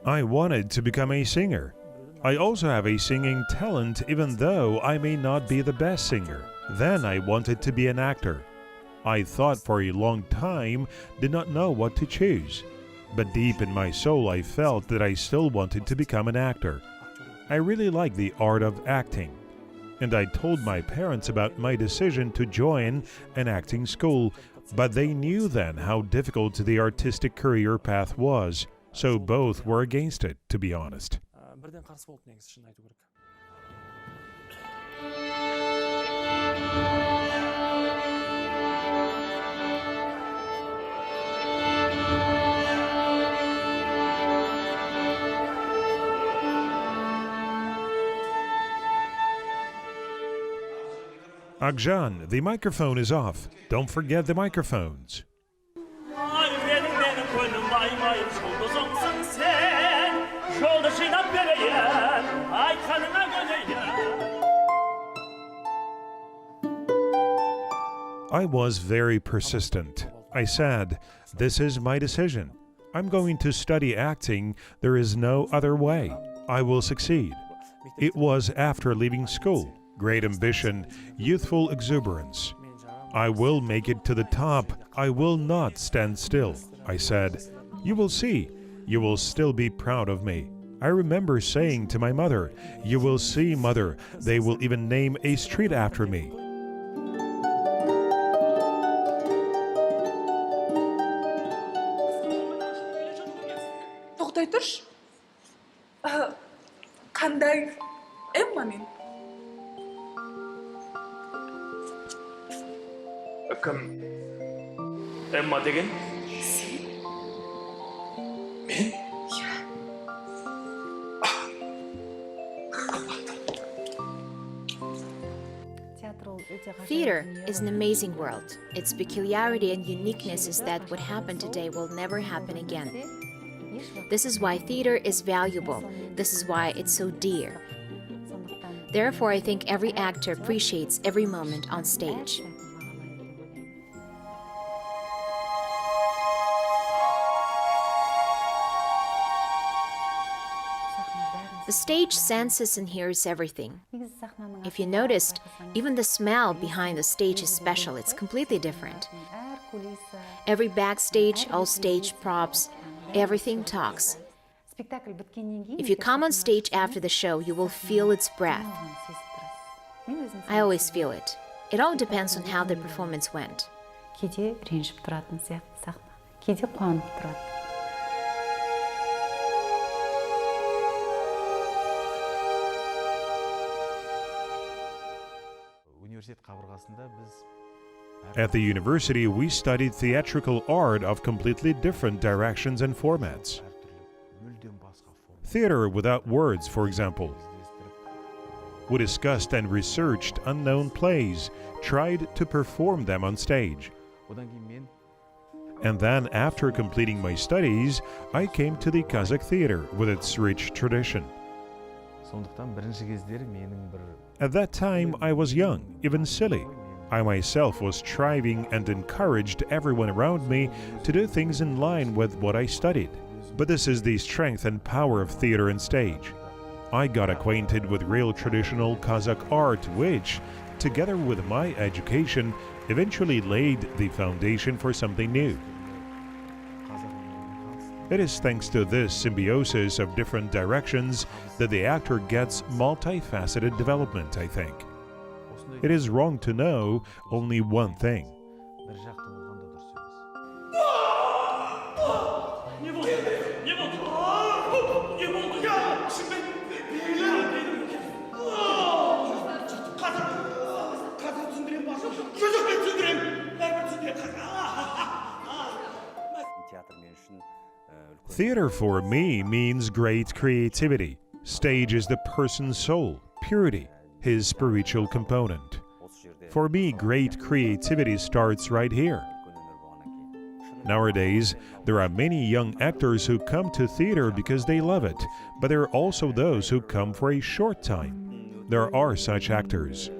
I wanted to become a singer. I also have a singing talent even though I may not be the best singer. Then I wanted to be an actor. I thought for a long time, did not know what to choose. But deep in my soul I felt that I still wanted to become an actor. I really like the art of acting. And I told my parents about my decision to join an acting school, but they knew then how difficult the artistic career path was, so both were against it, to be honest. Akjan, the microphone is off. Don't forget the microphones. I was very persistent. I said, this is my decision. I'm going to study acting. There is no other way. I will succeed. It was after leaving school. Great ambition, youthful exuberance. I will make it to the top. I will not stand still. I said, you will see. You will still be proud of me. I remember saying to my mother, you will see, mother. They will even name a street after me. Qanday Emma men? Kim Emma degan? Men? Theater is an amazing world. Its peculiarity and uniqueness is that what happened today will never happen again. This is why theater is valuable. This is why it's so dear. Therefore, I think every actor appreciates every moment on stage. The stage senses and hears everything. If you noticed, even the smell behind the stage is special. It's completely different. Every backstage, all stage props, everything talks. If you come on stage after the show, you will feel its breath. I always feel it. It all depends on how the performance went. At the university, we studied theatrical art of completely different directions and formats. Theater without words, for example. We discussed and researched unknown plays, tried to perform them on stage. And then, after completing my studies, I came to the Kazakh theater with its rich tradition. At that time, I was young, even silly. I myself was striving and encouraged everyone around me to do things in line with what I studied. But this is the strength and power of theater and stage. I got acquainted with real traditional Kazakh art, which, together with my education, eventually laid the foundation for something new. It is thanks to this symbiosis of different directions that the actor gets multifaceted development, I think. It is wrong to know only one thing. Theater for me means great creativity. Stage is the person's soul, purity, his spiritual component. For me, great creativity starts right here. Nowadays, there are many young actors who come to theater because they love it, but there are also those who come for a short time. There are such actors.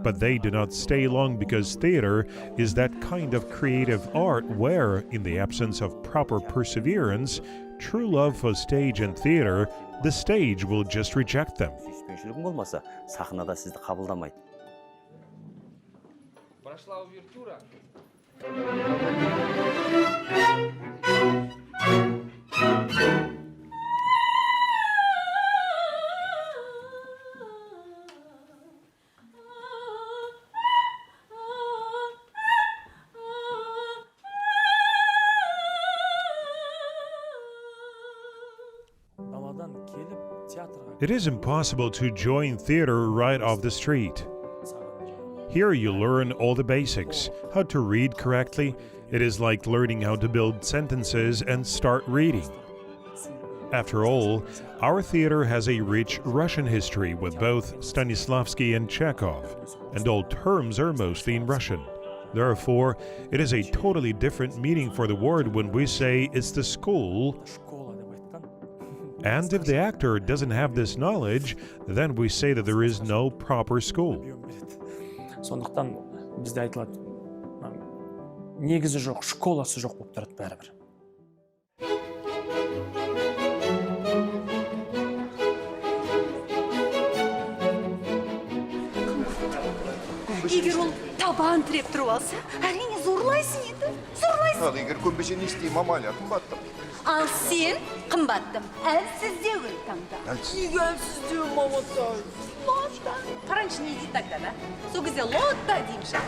But they do not stay long because theater is that kind of creative art where, in the absence of proper perseverance, true love for stage and theater, the stage will just reject them. Сүйіспеншілігің болмаса, сахнада сізді қабылдамайды. Прошла увертюра. It is impossible to join theater right off the street. Here you learn all the basics, how to read correctly. It is like learning how to build sentences and start reading. After all, our theater has a rich Russian history with both Stanislavski and Chekhov, and all terms are mostly in Russian. Therefore, it is a totally different meaning for the word when we say it's the school. And if the actor doesn't have this knowledge, then we say that there is no proper school. Сондықтан бізде айтылады, негізі жоқ, школасы жоқ болып тұрады бәрібір. Егер ол табан тіреп тұрып алса, әрине зорлайсың енді. Зорлайсың. Ал егер көнбесе не істеймін, мамаля, қымбаттым. Ал сен қымбаттым, әлсіздеуін таңда. Әлсіз. Әлсіздеу, маматай. Лотта. Қараңшы не дейді тогда, да? Сол кезде лотта деймші.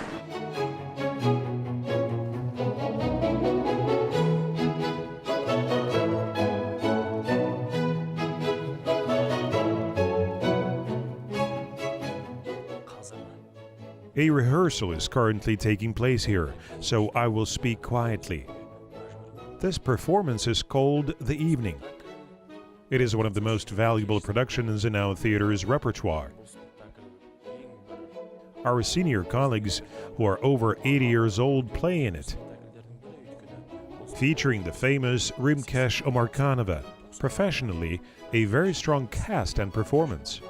A rehearsal is currently taking place here, so I will speak quietly. This performance is called The Evening. It is one of the most valuable productions in our theater's repertoire. Our senior colleagues, who are over 80 years old, play in it. Featuring the famous Rimkesh Omarkanova, professionally, a very strong cast and performance.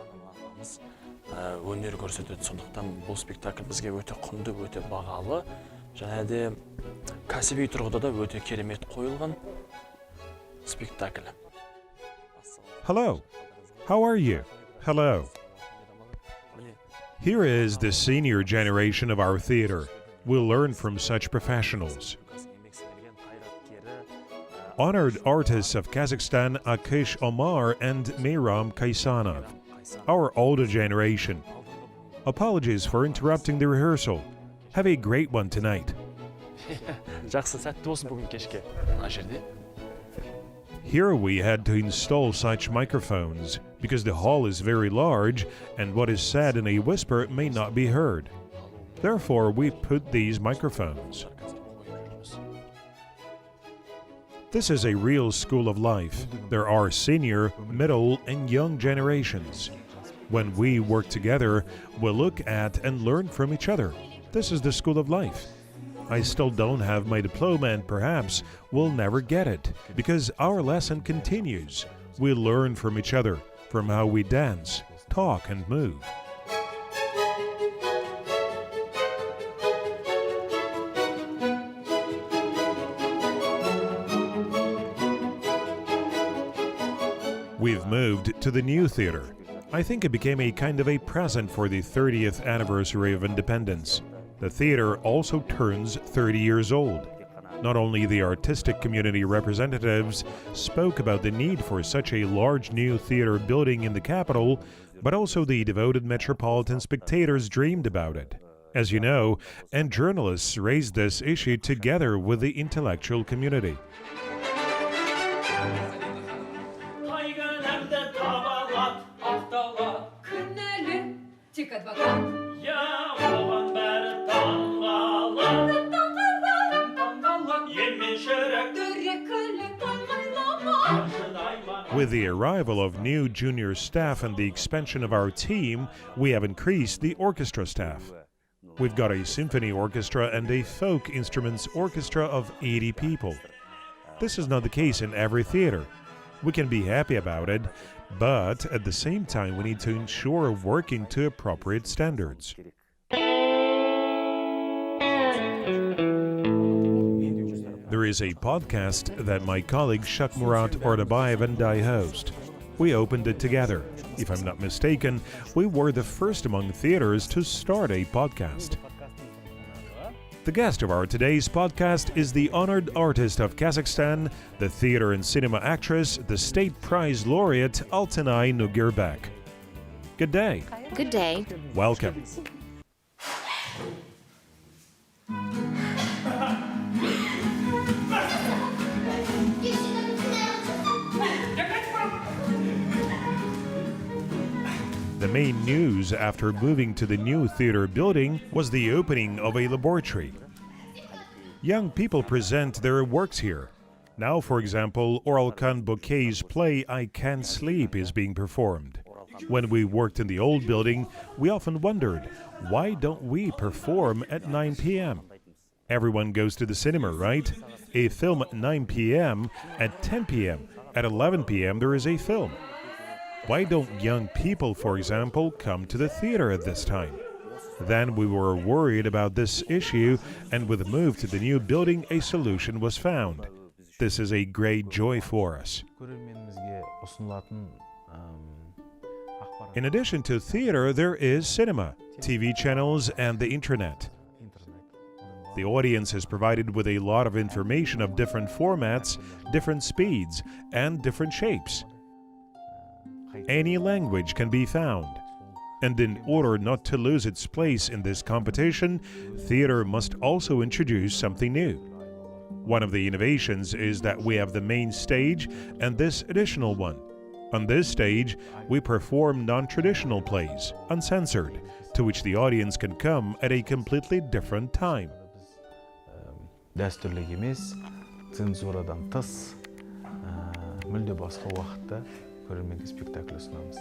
Өнер көрсетеді, сондықтан бұл спектакль бізге өте құнды, өте бағалы, және де кәсіби тұрғыда да өте керемет қойылған спектакль. Hello. How are you? Hello. Here is the senior generation of our theater. We'll learn from such professionals. Honored artists of Kazakhstan Akish Omar and Meyram Kaysanov. Our older generation. Apologies for interrupting the rehearsal. Have a great one tonight. Жақсы, сәтті болсын бүгін кешке. Мына жерде. Here we had to install such microphones because the hall is very large and what is said in a whisper may not be heard. Therefore, we put these microphones. This is a real school of life. There are senior, middle, and young generations. When we work together, we'll look at and learn from each other. This is the school of life. I still don't have my diploma and perhaps we'll never get it because our lesson continues. We learn from each other, from how we dance, talk, and move. We've moved to the new theater. I think it became a kind of a present for the 30th anniversary of independence. The theater also turns 30 years old. Not only the artistic community representatives spoke about the need for such a large new theater building in the capital, but also the devoted metropolitan spectators dreamed about it. As you know, and journalists raised this issue together with the intellectual community. With the arrival of new junior staff and the expansion of our team, we have increased the orchestra staff. We've got a symphony orchestra and a folk instruments orchestra of 80 people. This is not the case in every theater. We can be happy about it, but at the same time we need to ensure working to appropriate standards. There is a podcast that my colleague Shakmurat Ordabayev and I host. We opened it together. If I'm not mistaken, we were the first among theaters to start a podcast. The guest of our today's podcast is the honored artist of Kazakhstan, the theater and cinema actress, the State Prize laureate Altanay Nugirbek. Good day. Good day. Welcome. The main news after moving to the new theater building was the opening of a laboratory. Young people present their works here. Now, for example, Oralkan Bokeh's play I Can't Sleep is being performed. When we worked in the old building, we often wondered, why don't we perform at 9 p.m.? Everyone goes to the cinema, right? A film at 9 p.m., at 10 p.m., at 11 p.m. there is a film. Why don't young people, for example, come to the theater at this time? Then we were worried about this issue, and with the move to the new building, a solution was found. This is a great joy for us. In addition to theater, there is cinema, TV channels, and the internet. The audience is provided with a lot of information of different formats, different speeds, and different shapes. Any language can be found. And in order not to lose its place in this competition, theater must also introduce something new. One of the innovations is that we have the main stage and this additional one. On this stage, we perform non-traditional plays, uncensored, to which the audience can come at a completely different time. Дәстүрлі емес, цензурадан тыс, мүлде басқа уақытта көрерменге спектакль ұсынамыз.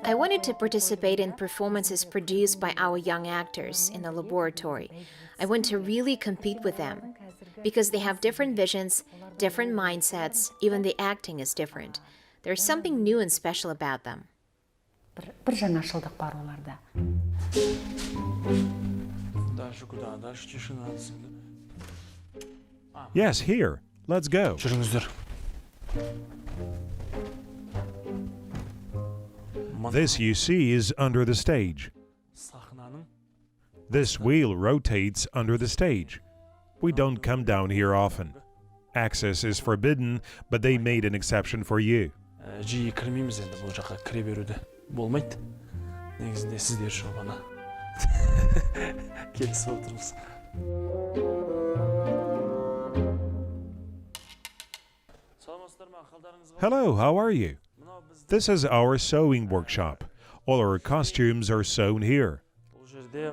I wanted to participate in performances produced by our young actors in the laboratory. I want to really compete with them because they have different visions, different mindsets, even the acting is different. There's something new and special about them. Бір жаңашылдық бар оларда. Yes, here. Let's go. Жүріңіздер. This, you see, is under the stage. This wheel rotates under the stage. We don't come down here often. Access is forbidden, but they made an exception for you. Жиі кірмейміз енді бұл жаққа кіре беруді болмайды. Негізінде сіздер үшін ғана келісіп отырмыз. Hello, how are you? This is our sewing workshop. All our costumes are sewn here. Бұл жерде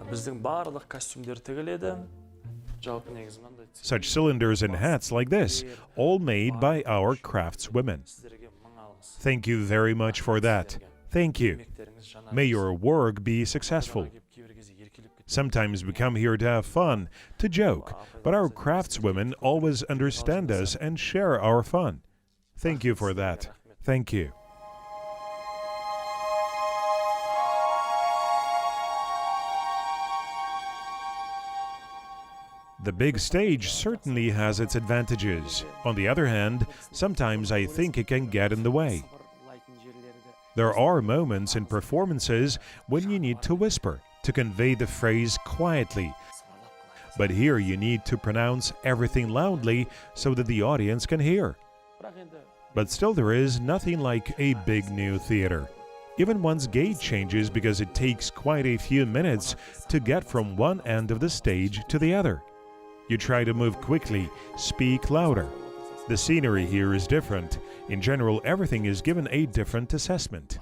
біздің барлық костюмдер тігіледі. Жалпы негізі мынандай. Such cylinders and hats like this, all made by our craftswomen. Thank you very much for that. Thank you. May your work be successful. Sometimes we come here to have fun, to joke, but our craftswomen always understand us and share our fun. Thank you for that. Thank you. The big stage certainly has its advantages. On the other hand, sometimes I think it can get in the way. There are moments in performances when you need to whisper, to convey the phrase quietly. But here you need to pronounce everything loudly so that the audience can hear. But still there is nothing like a big new theater. Even one's gait changes because it takes quite a few minutes to get from one end of the stage to the other. You try to move quickly, speak louder. The scenery here is different. In general, everything is given a different assessment.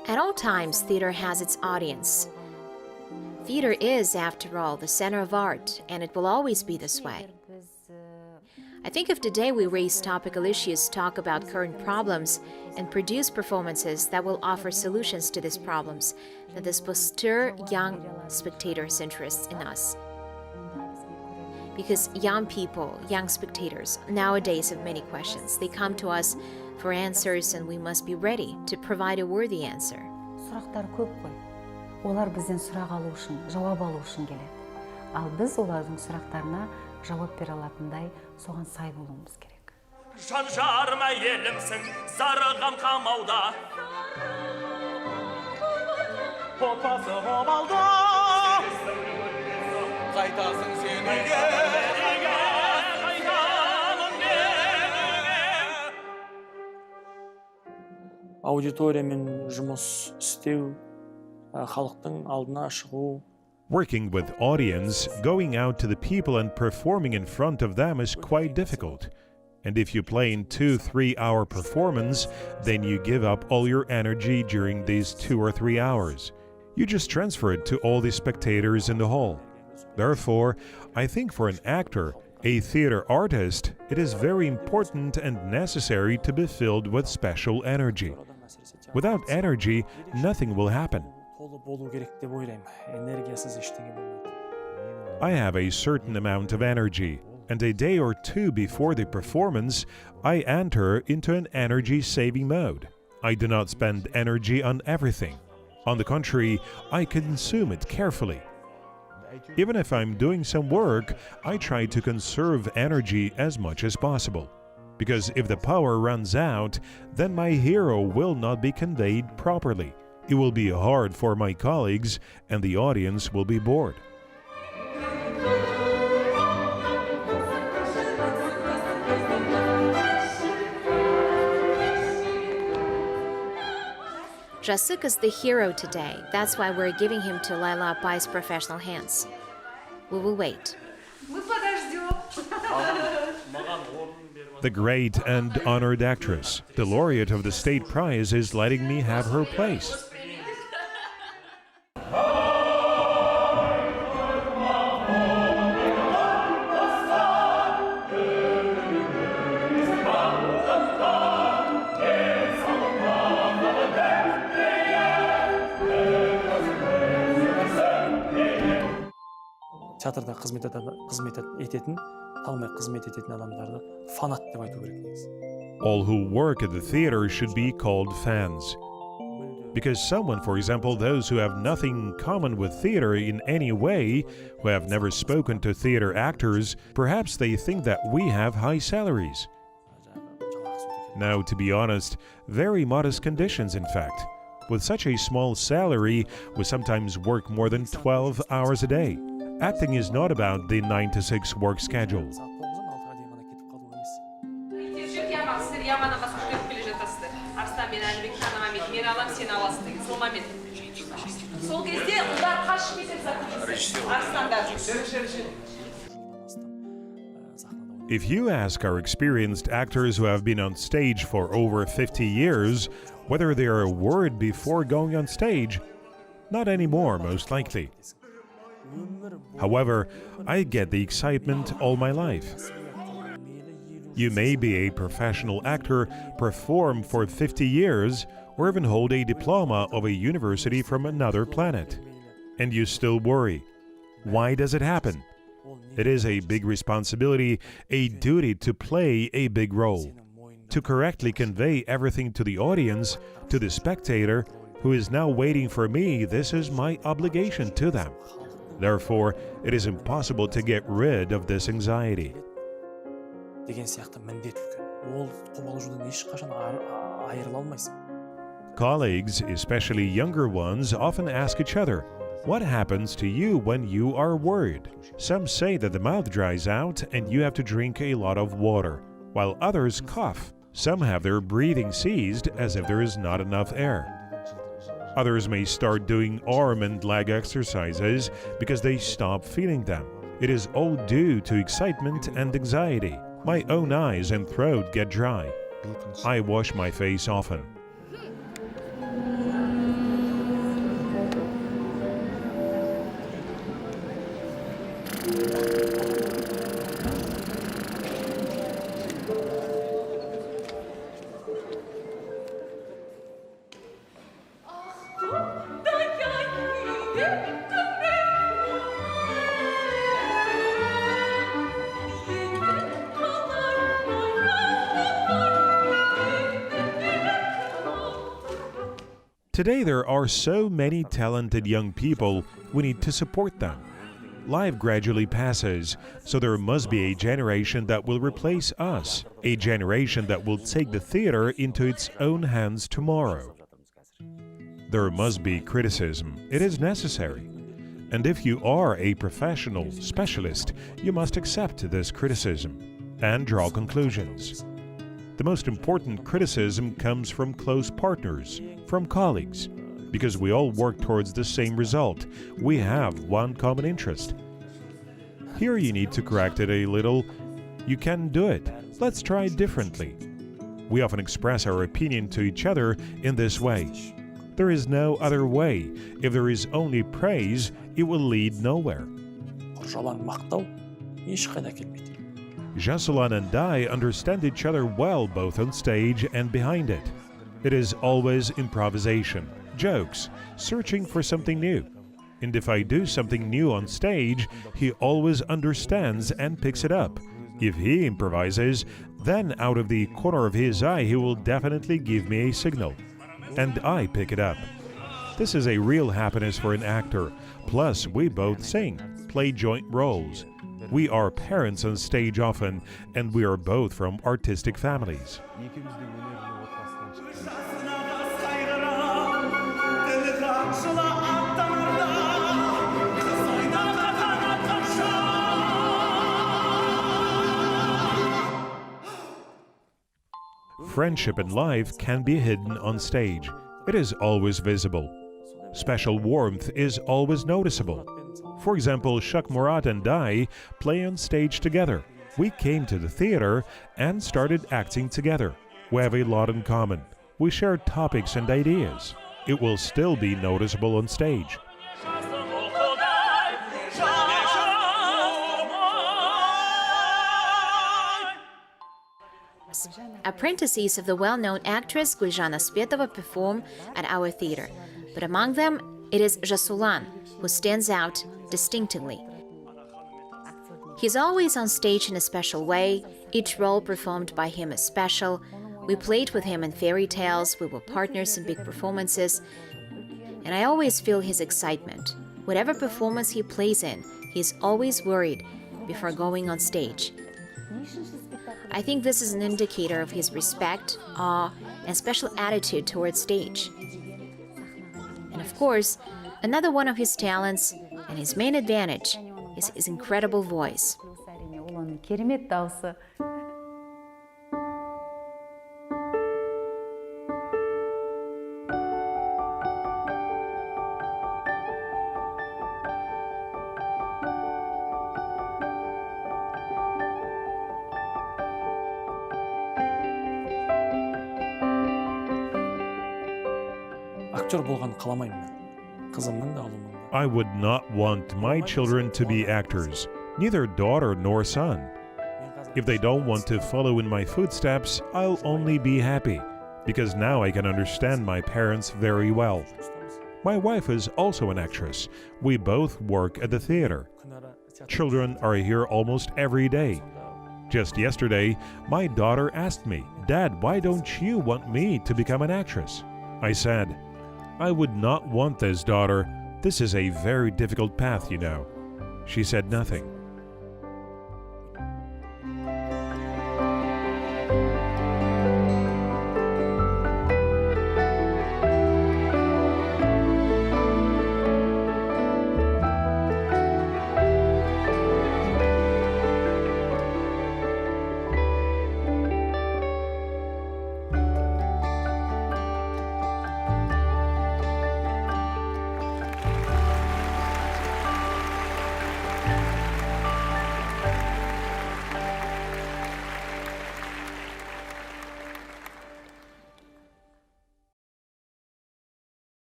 At all times, theater has its audience. Theater is, after all, the center of art, and it will always be this way. I think if today we raise topical issues, talk about current problems, and produce performances that will offer solutions to these problems, then this will stir young spectators' interests in us. Because young people, young spectators, nowadays have many questions. They come to us for answers, and we must be ready to provide a worthy answer. Сұрақтар көп қой. Олар бізден сұрақ алу үшін, жауап алу үшін келеді. Ал біз олардың сұрақтарына жауап бере алатындай соған сай болуымыз керек. Жан жарыма елімсің, зарығам қамауда. Попасы қобалда, қайтасың сен үйге. Аудиториямен жұмыс істеу, халықтың алдына шығу. Working with audience, going out to the people and performing in front of them is quite difficult. And if you play in 2-3 hour performance, then you give up all your energy during these 2 or 3 hours. You just transfer it to all the spectators in the hall. Therefore, I think for an actor, a theater artist, it is very important and necessary to be filled with special energy. Without energy, nothing will happen. I have a certain amount of energy, and a day or two before the performance, I enter into an energy-saving mode. I do not spend energy on everything. On the contrary, I consume it carefully. Even if I'm doing some work, I try to conserve energy as much as possible. Because if the power runs out, then my hero will not be conveyed properly. It will be hard for my colleagues, and the audience will be bored. Zhasuk is the hero today. That's why we're giving him to Laila Apai's professional hands. We will wait. The great and honored actress, the laureate of the state prize, is letting me have her place. Театрда қызмет ететін, талмай қызмет ететін адамдарды фанат деп айту керек негізі. All who work at the theater should be called fans. Because someone, for example, those who have nothing in common with theater in any way, who have never spoken to theater actors, perhaps they think that we have high salaries. Now, to be honest, very modest conditions, in fact. With such a small salary, we sometimes work more than 12 hours a day. Acting is not about the 9-to-6 work schedule. If you ask our experienced actors who have been on stage for over 50 years whether they are worried before going on stage, not anymore, most likely. However, I get the excitement all my life. You may be a professional actor, perform for 50 years, or even hold a diploma of a university from another planet. And you still worry. Why does it happen? It is a big responsibility, a duty to play a big role. To correctly convey everything to the audience, to the spectator, who is now waiting for me, this is my obligation to them. Therefore, it is impossible to get rid of this anxiety. Colleagues, especially younger ones, often ask each other, what happens to you when you are worried? Some say that the mouth dries out and you have to drink a lot of water, while others cough. Some have their breathing seized as if there is not enough air. Others may start doing arm and leg exercises because they stop feeling them. It is all due to excitement and anxiety. My own eyes and throat get dry. I wash my face often. Today there are so many talented young people, we need to support them. Life gradually passes, so there must be a generation that will replace us, a generation that will take the theater into its own hands tomorrow. There must be criticism. It is necessary. And if you are a professional specialist, you must accept this criticism and draw conclusions. The most important criticism comes from close partners, from colleagues, because we all work towards the same result. We have one common interest. Here you need to correct it a little. You can do it. Let's try it differently. We often express our opinion to each other in this way. There is no other way. If there is only praise, it will lead nowhere. Zhasulan and I understand each other well both on stage and behind it. It is always improvisation, jokes, searching for something new. And if I do something new on stage, he always understands and picks it up. If he improvises, then out of the corner of his eye he will definitely give me a signal. And I pick it up. This is a real happiness for an actor. Plus, we both sing, play joint roles. We are parents on stage often, and we are both from artistic families. Friendship in life can be hidden on stage. It is always visible. Special warmth is always noticeable. For example, Shak Murat and I play on stage together. We came to the theater and started acting together. We have a lot in common. We share topics and ideas. It will still be noticeable on stage. Apprentices of the well-known actress Gulzhan Aspetova perform at our theater, but among them it is Zhasulan who stands out distinctively. He's always on stage in a special way. Each role performed by him is special. We played with him in fairy tales, we were partners in big performances, and I always feel his excitement. Whatever performance he plays in, he's always worried before going on stage. I think this is an indicator of his respect, awe, and special attitude towards stage. And of course, another one of his talents and his main advantage is his incredible voice. I would not want my children to be actors, neither daughter nor son. If they don't want to follow in my footsteps, I'll only be happy, because now I can understand my parents very well. My wife is also an actress. We both work at the theater. Children are here almost every day. Just yesterday, my daughter asked me, "Dad, why don't you want me to become an actress?" I said, "I would not want this, daughter. This is a very difficult path, you know." She said nothing.